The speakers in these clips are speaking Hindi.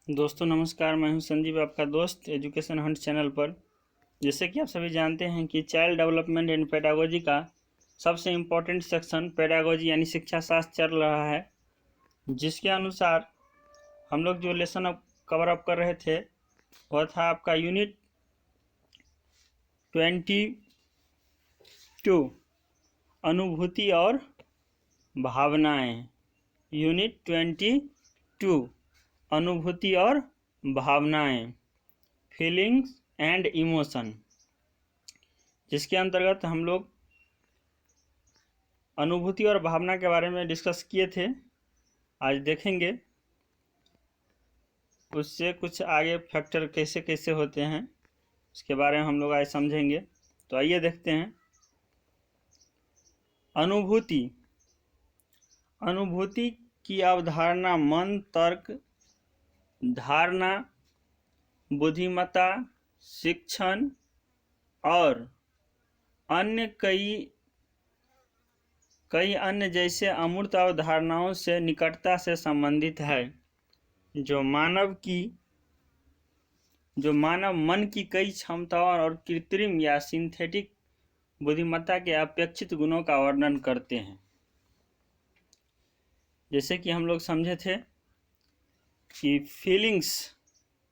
दोस्तों नमस्कार, मैं हूं संजीव, आपका दोस्त एजुकेशन हंट चैनल पर। जैसे कि आप सभी जानते हैं कि चाइल्ड डेवलपमेंट एंड पेडागोजी का सबसे इम्पोर्टेंट सेक्शन पेडागोजी यानी शिक्षा शास्त्र चल रहा है, जिसके अनुसार हम लोग जो लेसन अप कवर अप कर रहे थे वह था आपका यूनिट 22 अनुभूति और भावनाएं। यूनिट 22 अनुभूति और भावनाएं, फीलिंग्स एंड इमोशन, जिसके अंतर्गत हम लोग अनुभूति और भावना के बारे में डिस्कस किए थे। आज देखेंगे उससे कुछ आगे फैक्टर कैसे कैसे होते हैं, उसके बारे में हम लोग आज समझेंगे। तो आइए देखते हैं। अनुभूति की अवधारणा मन, तर्क, धारणा, बुद्धिमत्ता, शिक्षण और अन्य कई अन्य जैसे अमूर्त अवधारणाओं से निकटता से संबंधित है, जो मानव मन की कई क्षमताओं और कृत्रिम या सिंथेटिक बुद्धिमत्ता के अपेक्षित गुणों का वर्णन करते हैं। जैसे कि हम लोग समझे थे कि फीलिंग्स,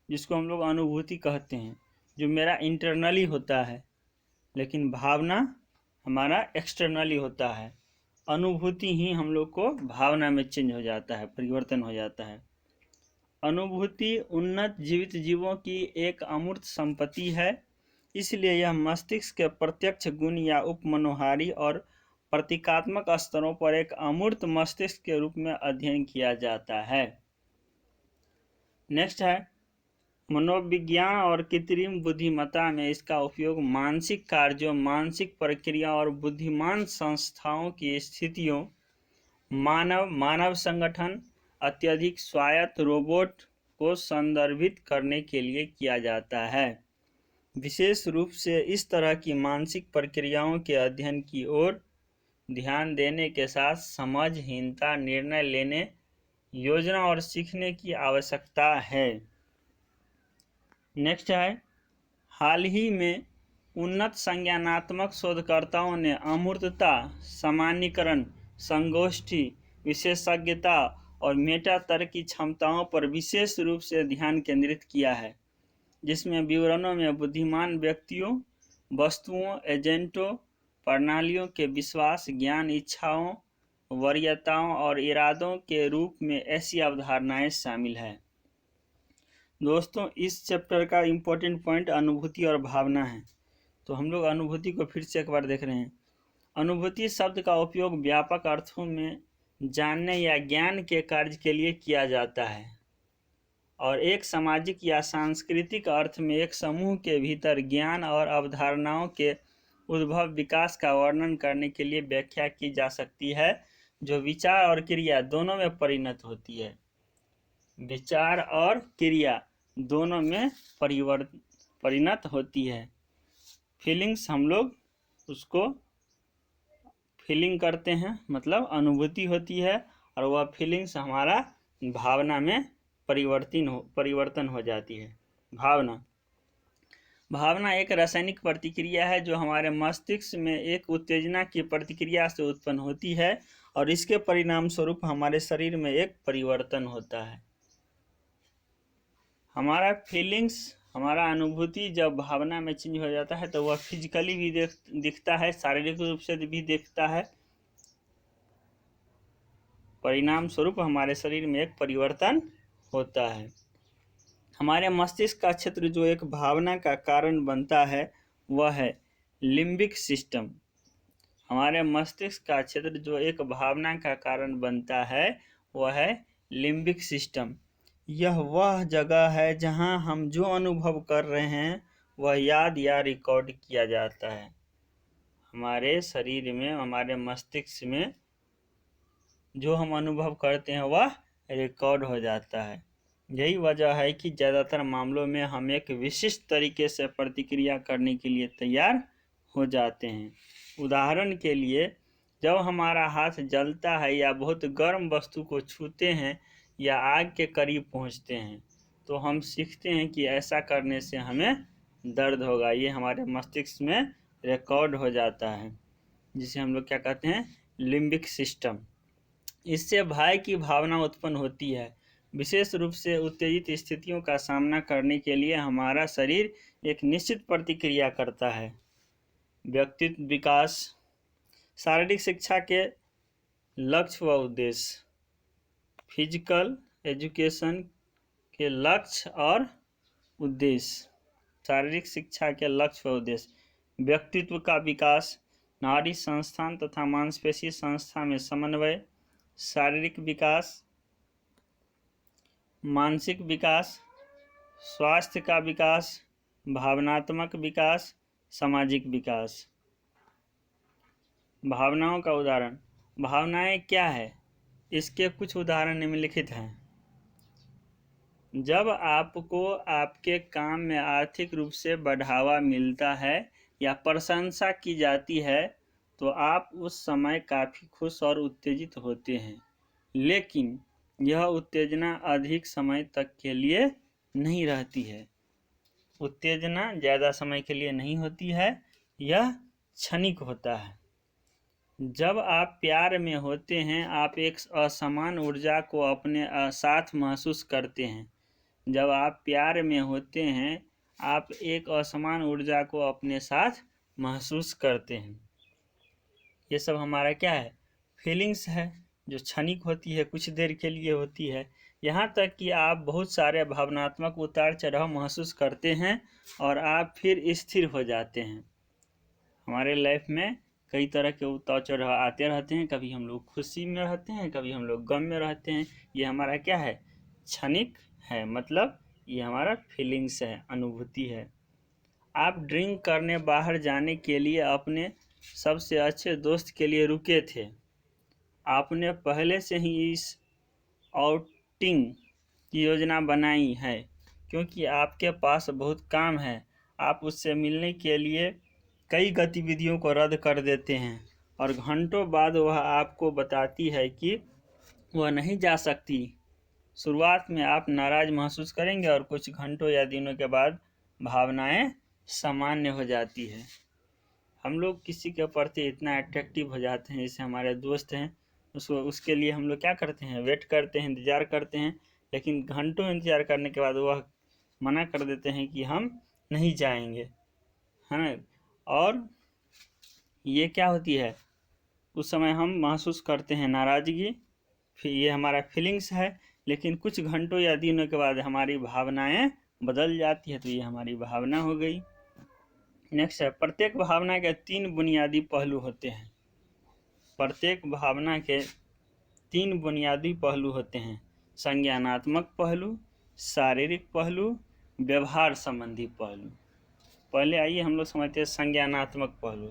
जिसको हम लोग अनुभूति कहते हैं, जो मेरा इंटरनली होता है, लेकिन भावना हमारा एक्सटर्नली होता है। अनुभूति ही हम लोग को भावना में चेंज हो जाता है, परिवर्तन हो जाता है। अनुभूति उन्नत जीवित जीवों की एक अमूर्त संपत्ति है, इसलिए यह मस्तिष्क के प्रत्यक्ष गुण या उपमनोहारी और प्रतीकात्मक स्तरों पर एक अमूर्त मस्तिष्क के रूप में अध्ययन किया जाता है। नेक्स्ट है मनोविज्ञान और कृत्रिम बुद्धिमत्ता में इसका उपयोग मानसिक कार्यों, मानसिक प्रक्रिया और बुद्धिमान संस्थाओं की स्थितियों, मानव संगठन, अत्यधिक स्वायत्त रोबोट को संदर्भित करने के लिए किया जाता है। विशेष रूप से इस तरह की मानसिक प्रक्रियाओं के अध्ययन की ओर ध्यान देने के साथ समझहीनता, निर्णय लेने, योजना और सीखने की आवश्यकता है। नेक्स्ट है हाल ही में उन्नत संज्ञानात्मक शोधकर्ताओं ने अमूर्तता, सामान्यीकरण, संगोष्ठी, विशेषज्ञता और मेटा तर्क की क्षमताओं पर विशेष रूप से ध्यान केंद्रित किया है, जिसमें विवरणों में बुद्धिमान व्यक्तियों, वस्तुओं, एजेंटों, प्रणालियों के विश्वास, ज्ञान, इच्छाओं, वरीयताओं और इरादों के रूप में ऐसी अवधारणाएं शामिल हैं। दोस्तों, इस चैप्टर का इम्पोर्टेंट पॉइंट अनुभूति और भावना है। तो हम लोग अनुभूति को फिर से एक बार देख रहे हैं। अनुभूति शब्द का उपयोग व्यापक अर्थों में जानने या ज्ञान के कार्य के लिए किया जाता है और एक सामाजिक या सांस्कृतिक अर्थ में एक समूह के भीतर ज्ञान और अवधारणाओं के उद्भव विकास का वर्णन करने के लिए व्याख्या की जा सकती है, जो विचार और क्रिया दोनों में परिणत होती है। विचार और क्रिया दोनों में परिणत होती है। फीलिंग्स, हम लोग उसको फीलिंग करते हैं, मतलब अनुभूति होती है, और वह फीलिंग्स हमारा भावना में परिवर्तन हो जाती है। भावना एक रासायनिक प्रतिक्रिया है जो हमारे मस्तिष्क में एक उत्तेजना की प्रतिक्रिया से उत्पन्न होती है और इसके परिणाम स्वरूप हमारे शरीर में एक परिवर्तन होता है। हमारा फीलिंग्स, हमारा अनुभूति जब भावना में चेंज हो जाता है तो वह फिजिकली भी दिखता है, शारीरिक रूप से भी दिखता है। परिणाम स्वरूप हमारे शरीर में एक परिवर्तन होता है। हमारे मस्तिष्क का क्षेत्र जो एक भावना का कारण बनता है वह है लिम्बिक सिस्टम। हमारे मस्तिष्क का क्षेत्र जो एक भावना का कारण बनता है वह है लिम्बिक सिस्टम। यह वह जगह है जहां हम जो अनुभव कर रहे हैं वह याद या रिकॉर्ड किया जाता है। हमारे शरीर में, हमारे मस्तिष्क में जो हम अनुभव करते हैं वह रिकॉर्ड हो जाता है। यही वजह है कि ज़्यादातर मामलों में हम एक विशिष्ट तरीके से प्रतिक्रिया करने के लिए तैयार हो जाते हैं। उदाहरण के लिए, जब हमारा हाथ जलता है या बहुत गर्म वस्तु को छूते हैं या आग के करीब पहुंचते हैं, तो हम सीखते हैं कि ऐसा करने से हमें दर्द होगा। ये हमारे मस्तिष्क में रिकॉर्ड हो जाता है, जिसे हम लोग क्या कहते हैं, लिम्बिक सिस्टम। इससे भय की भावना उत्पन्न होती है। विशेष रूप से उत्तेजित स्थितियों का सामना करने के लिए हमारा शरीर एक निश्चित प्रतिक्रिया करता है। व्यक्तित्व विकास, शारीरिक शिक्षा के लक्ष्य व उद्देश्य, फिजिकल एजुकेशन के लक्ष्य और उद्देश्य। शारीरिक शिक्षा के लक्ष्य व उद्देश्य: व्यक्तित्व का विकास, नाड़ी संस्थान तथा मांसपेशी संस्था में समन्वय, शारीरिक विकास, मानसिक विकास, स्वास्थ्य का विकास, भावनात्मक विकास, सामाजिक विकास। भावनाओं का उदाहरण। भावनाएं क्या है? इसके कुछ उदाहरण निम्नलिखित हैं। जब आपको आपके काम में आर्थिक रूप से बढ़ावा मिलता है या प्रशंसा की जाती है तो आप उस समय काफ़ी खुश और उत्तेजित होते हैं, लेकिन यह उत्तेजना अधिक समय तक के लिए नहीं रहती है। उत्तेजना ज़्यादा समय के लिए नहीं होती है, यह क्षणिक होता है। जब आप प्यार में होते हैं, आप एक असमान ऊर्जा को अपने साथ महसूस करते हैं। जब आप प्यार में होते हैं, आप एक असमान ऊर्जा को अपने साथ महसूस करते हैं। ये सब हमारा क्या है? फीलिंग्स है, जो क्षणिक होती है, कुछ देर के लिए होती है। यहाँ तक कि आप बहुत सारे भावनात्मक उतार चढ़ाव महसूस करते हैं और आप फिर स्थिर हो जाते हैं। हमारे लाइफ में कई तरह के उतार चढ़ाव आते रहते हैं। कभी हम लोग खुशी में रहते हैं, कभी हम लोग गम में रहते हैं। ये हमारा क्या है? क्षणिक है, मतलब ये हमारा फीलिंग्स है, अनुभूति है। आप ड्रिंक करने बाहर जाने के लिए अपने सबसे अच्छे दोस्त के लिए रुके थे। आपने पहले से ही इस आउटिंग की योजना बनाई है क्योंकि आपके पास बहुत काम है। आप उससे मिलने के लिए कई गतिविधियों को रद्द कर देते हैं और घंटों बाद वह आपको बताती है कि वह नहीं जा सकती। शुरुआत में आप नाराज़ महसूस करेंगे और कुछ घंटों या दिनों के बाद भावनाएं सामान्य हो जाती है। हम लोग किसी के प्रति इतना अट्रैक्टिव हो जाते हैं, जैसे हमारे दोस्त हैं, उसके लिए हम लोग क्या करते हैं? वेट करते हैं, इंतज़ार करते हैं, लेकिन घंटों इंतज़ार करने के बाद वह मना कर देते हैं कि हम नहीं जाएंगे, है ना। और ये क्या होती है? उस समय हम महसूस करते हैं नाराज़गी, फिर ये हमारा फीलिंग्स है, लेकिन कुछ घंटों या दिनों के बाद हमारी भावनाएं बदल जाती है, तो ये हमारी भावना हो गई। नेक्स्ट है, प्रत्येक भावना के 3 बुनियादी पहलू होते हैं। प्रत्येक भावना के 3 बुनियादी पहलू होते हैं: संज्ञानात्मक पहलू, शारीरिक पहलू, व्यवहार संबंधी पहलू। पहले आइए हम लोग समझते हैं संज्ञानात्मक पहलू।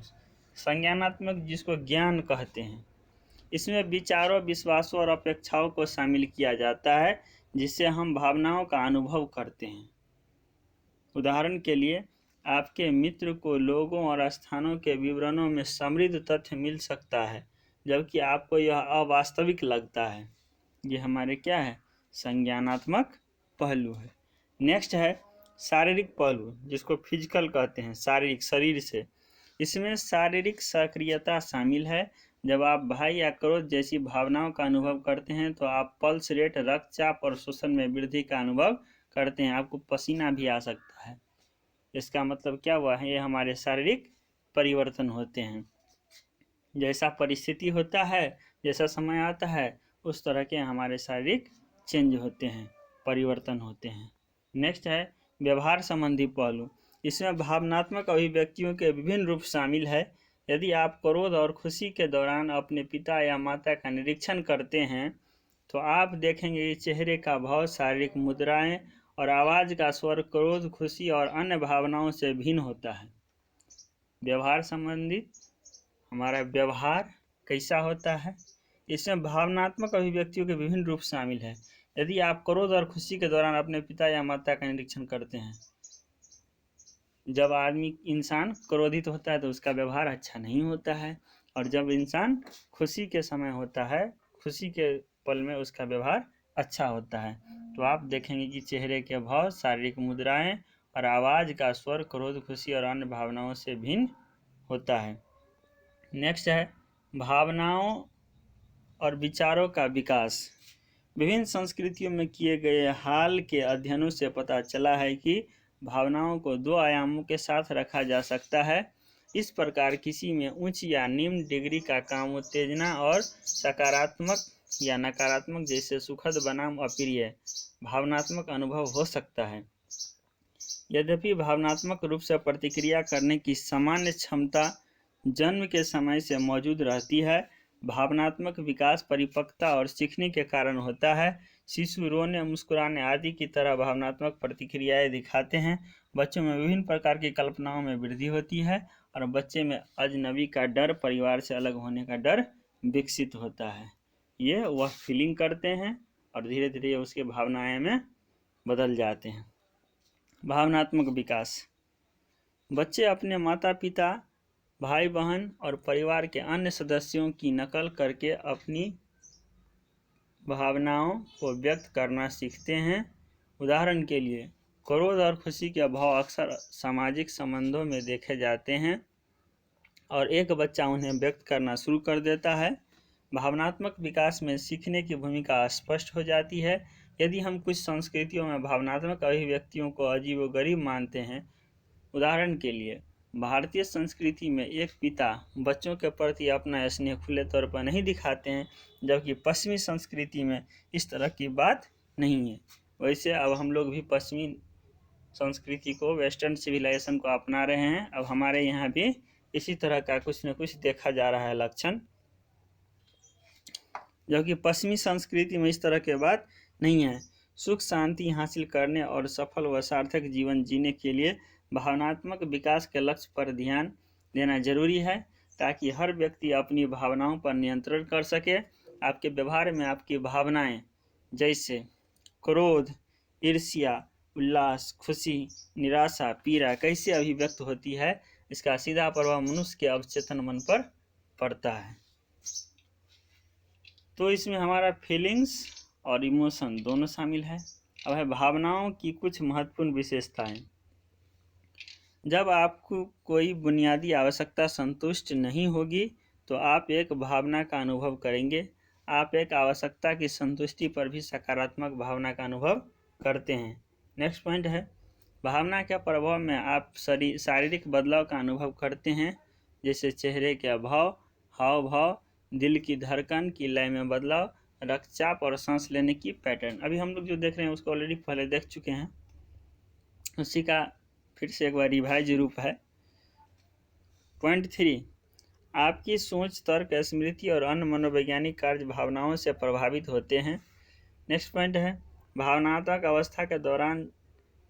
संज्ञानात्मक, जिसको ज्ञान कहते हैं, इसमें विचारों, विश्वासों और अपेक्षाओं को शामिल किया जाता है जिससे हम भावनाओं का अनुभव करते हैं। उदाहरण के लिए, आपके मित्र को लोगों और स्थानों के विवरणों में समृद्ध तथ्य मिल सकता है, जबकि आपको यह अवास्तविक लगता है। ये हमारे क्या है? संज्ञानात्मक पहलू है। नेक्स्ट है शारीरिक पहलू, जिसको फिजिकल कहते हैं, शारीरिक, शरीर से। इसमें शारीरिक सक्रियता शामिल है। जब आप भय या क्रोध जैसी भावनाओं का अनुभव करते हैं तो आप पल्स रेट, रक्तचाप और श्वसन में वृद्धि का अनुभव करते हैं। आपको पसीना भी आ सकता है। इसका मतलब क्या हुआ है? ये हमारे शारीरिक परिवर्तन होते हैं। जैसा परिस्थिति होता है, जैसा समय आता है, उस तरह के हमारे शारीरिक चेंज होते हैं, परिवर्तन होते हैं। नेक्स्ट है व्यवहार संबंधी पहलू। इसमें भावनात्मक अभिव्यक्तियों के विभिन्न रूप शामिल है। यदि आप क्रोध और खुशी के दौरान अपने पिता या माता का निरीक्षण करते हैं तो आप देखेंगे कि चेहरे का भाव, शारीरिक मुद्राएं और आवाज़ का स्वर क्रोध, खुशी और अन्य भावनाओं से भिन्न होता है। व्यवहार संबंधी, हमारा व्यवहार कैसा होता है? इसमें भावनात्मक अभिव्यक्तियों के विभिन्न रूप शामिल है। यदि आप क्रोध और खुशी के दौरान अपने पिता या माता का निरीक्षण करते हैं, जब इंसान क्रोधित होता है तो उसका व्यवहार अच्छा नहीं होता है, और जब इंसान खुशी के समय होता है, खुशी के पल में उसका व्यवहार अच्छा होता है। तो आप देखेंगे कि चेहरे के भाव, शारीरिक मुद्राएं और आवाज़ का स्वर क्रोध, खुशी और अन्य भावनाओं से भिन्न होता है। नेक्स्ट है भावनाओं और विचारों का विकास। विभिन्न संस्कृतियों में किए गए हाल के अध्ययनों से पता चला है कि भावनाओं को दो आयामों के साथ रखा जा सकता है। इस प्रकार किसी में उच्च या निम्न डिग्री का काम उत्तेजना और सकारात्मक या नकारात्मक जैसे सुखद बनाम अप्रिय भावनात्मक अनुभव हो सकता है। यद्यपि भावनात्मक रूप से प्रतिक्रिया करने की सामान्य क्षमता जन्म के समय से मौजूद रहती है, भावनात्मक विकास परिपक्वता और सीखने के कारण होता है। शिशु रोने, मुस्कुराने आदि की तरह भावनात्मक प्रतिक्रियाएं दिखाते हैं। बच्चों में विभिन्न प्रकार की कल्पनाओं में वृद्धि होती है और बच्चे में अजनबी का डर, परिवार से अलग होने का डर विकसित होता है। ये वह फीलिंग करते हैं और धीरे धीरे उसके भावनाएं में बदल जाते हैं। भावनात्मक विकास। बच्चे अपने माता पिता, भाई बहन और परिवार के अन्य सदस्यों की नकल करके अपनी भावनाओं को व्यक्त करना सीखते हैं। उदाहरण के लिए क्रोध और खुशी के भाव अक्सर सामाजिक संबंधों में देखे जाते हैं और एक बच्चा उन्हें व्यक्त करना शुरू कर देता है। भावनात्मक विकास में सीखने की भूमिका स्पष्ट हो जाती है। यदि हम कुछ संस्कृतियों में भावनात्मक अभिव्यक्तियों को अजीबोगरीब मानते हैं, उदाहरण के लिए भारतीय संस्कृति में एक पिता बच्चों के प्रति अपना स्नेह खुले तौर पर नहीं दिखाते हैं, जबकि पश्चिमी संस्कृति में इस तरह की बात नहीं है। वैसे अब हम लोग भी पश्चिमी संस्कृति को, वेस्टर्न सिविलाइजेशन को अपना रहे हैं। अब हमारे यहाँ भी इसी तरह का कुछ न कुछ देखा जा रहा है लक्षण, जबकि पश्चिमी संस्कृति में इस तरह के बात नहीं है। सुख शांति हासिल करने और सफल व सार्थक जीवन जीने के लिए भावनात्मक विकास के लक्ष्य पर ध्यान देना जरूरी है, ताकि हर व्यक्ति अपनी भावनाओं पर नियंत्रण कर सके। आपके व्यवहार में आपकी भावनाएं जैसे क्रोध, ईर्ष्या, उल्लास, खुशी, निराशा, पीड़ा कैसे अभिव्यक्त होती है, इसका सीधा प्रभाव मनुष्य के अवचेतन मन पर पड़ता है। तो इसमें हमारा फीलिंग्स और इमोशन दोनों शामिल है। अब है भावनाओं की कुछ महत्वपूर्ण विशेषताएं। जब आपको कोई बुनियादी आवश्यकता संतुष्ट नहीं होगी तो आप एक भावना का अनुभव करेंगे। आप एक आवश्यकता की संतुष्टि पर भी सकारात्मक भावना का अनुभव करते हैं। नेक्स्ट पॉइंट है भावना के प्रभाव में आप शारीरिक बदलाव का अनुभव करते हैं, जैसे चेहरे के भाव, हाव भाव, दिल की धड़कन की लय में बदलाव, रक्तचाप और सांस लेने की पैटर्न। अभी हम लोग जो देख रहे हैं उसको ऑलरेडी पहले देख चुके हैं, उसी का फिर से एक बार रिवाइज रूप है। पॉइंट 3, आपकी सोच, तर्क, स्मृति और अन्य मनोवैज्ञानिक कार्य भावनाओं से प्रभावित होते हैं। नेक्स्ट पॉइंट है भावनात्मक अवस्था के दौरान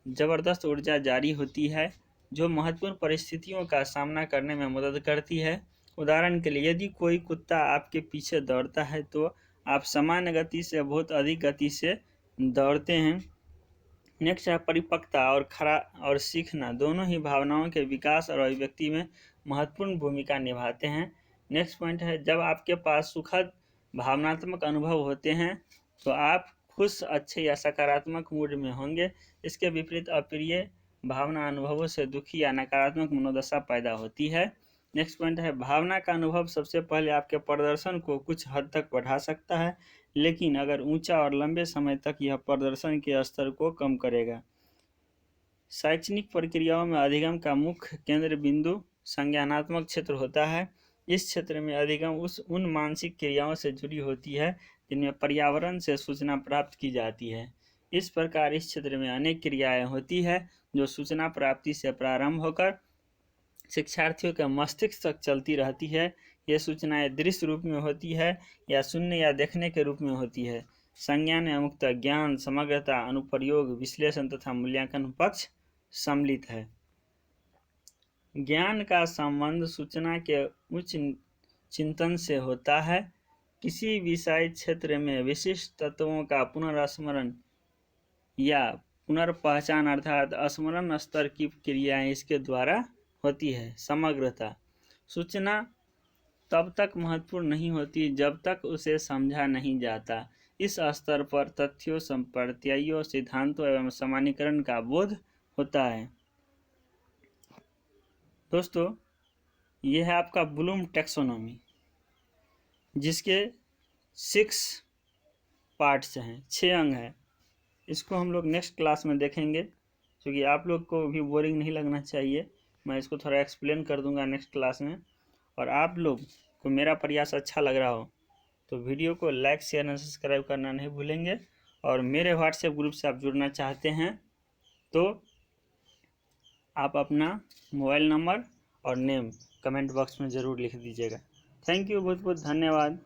जबरदस्त ऊर्जा जारी होती है, जो महत्वपूर्ण परिस्थितियों का सामना करने में मदद करती है। उदाहरण के लिए यदि कोई कुत्ता आपके पीछे दौड़ता है तो आप सामान्य गति से बहुत अधिक गति से दौड़ते हैं। नेक्स्ट है परिपक्वता और सीखना दोनों ही भावनाओं के विकास और अभिव्यक्ति में महत्वपूर्ण भूमिका निभाते हैं। नेक्स्ट पॉइंट है जब आपके पास सुखद भावनात्मक अनुभव होते हैं तो आप खुश, अच्छे या सकारात्मक मूड में होंगे। इसके विपरीत अप्रिय भावना अनुभवों से दुखी या नकारात्मक मनोदशा पैदा होती है। नेक्स्ट पॉइंट है भावना का अनुभव सबसे पहले आपके प्रदर्शन को कुछ हद तक बढ़ा सकता है, लेकिन अगर ऊंचा और लंबे समय तक यह प्रदर्शन के स्तर को कम करेगा। शैक्षणिक प्रक्रियाओं में अधिगम का मुख्य केंद्र बिंदु संज्ञानात्मक क्षेत्र होता है। इस क्षेत्र में अधिगम उन मानसिक क्रियाओं से जुड़ी होती है जिनमें पर्यावरण से सूचना प्राप्त की जाती है। इस प्रकार इस क्षेत्र में अनेक क्रियाएं होती है जो सूचना प्राप्ति से प्रारंभ होकर शिक्षार्थियों के मस्तिष्क तक चलती रहती है। ये सूचनाएं दृश्य रूप में होती है या सुनने या देखने के रूप में होती है। संज्ञान में मुख्यतः ज्ञान, समग्रता, अनुप्रयोग, विश्लेषण तथा मूल्यांकन पक्ष सम्मिलित है। ज्ञान का संबंध सूचना के उच्च चिंतन से होता है। किसी विषय क्षेत्र में विशिष्ट तत्वों का पुनर्स्मरण या पुनर्पहचान अर्थात स्मरण स्तर की क्रियाएं इसके द्वारा होती है। समग्रता, सूचना तब तक महत्वपूर्ण नहीं होती जब तक उसे समझा नहीं जाता। इस स्तर पर तथ्यों, संप्रत्यायों, सिद्धांतों एवं सामान्यीकरण का बोध होता है। दोस्तों, यह है आपका ब्लूम टैक्सोनॉमी, जिसके 6 पार्ट्स हैं, 6 अंग हैं। इसको हम लोग नेक्स्ट क्लास में देखेंगे, क्योंकि आप लोग को भी बोरिंग नहीं लगना चाहिए। मैं इसको थोड़ा एक्सप्लेन कर दूंगा नेक्स्ट क्लास में। और आप लोग को मेरा प्रयास अच्छा लग रहा हो तो वीडियो को लाइक, शेयर और सब्सक्राइब करना नहीं भूलेंगे। और मेरे व्हाट्सएप ग्रुप से आप जुड़ना चाहते हैं तो आप अपना मोबाइल नंबर और नेम कमेंट बॉक्स में ज़रूर लिख दीजिएगा। थैंक यू, बहुत बहुत धन्यवाद।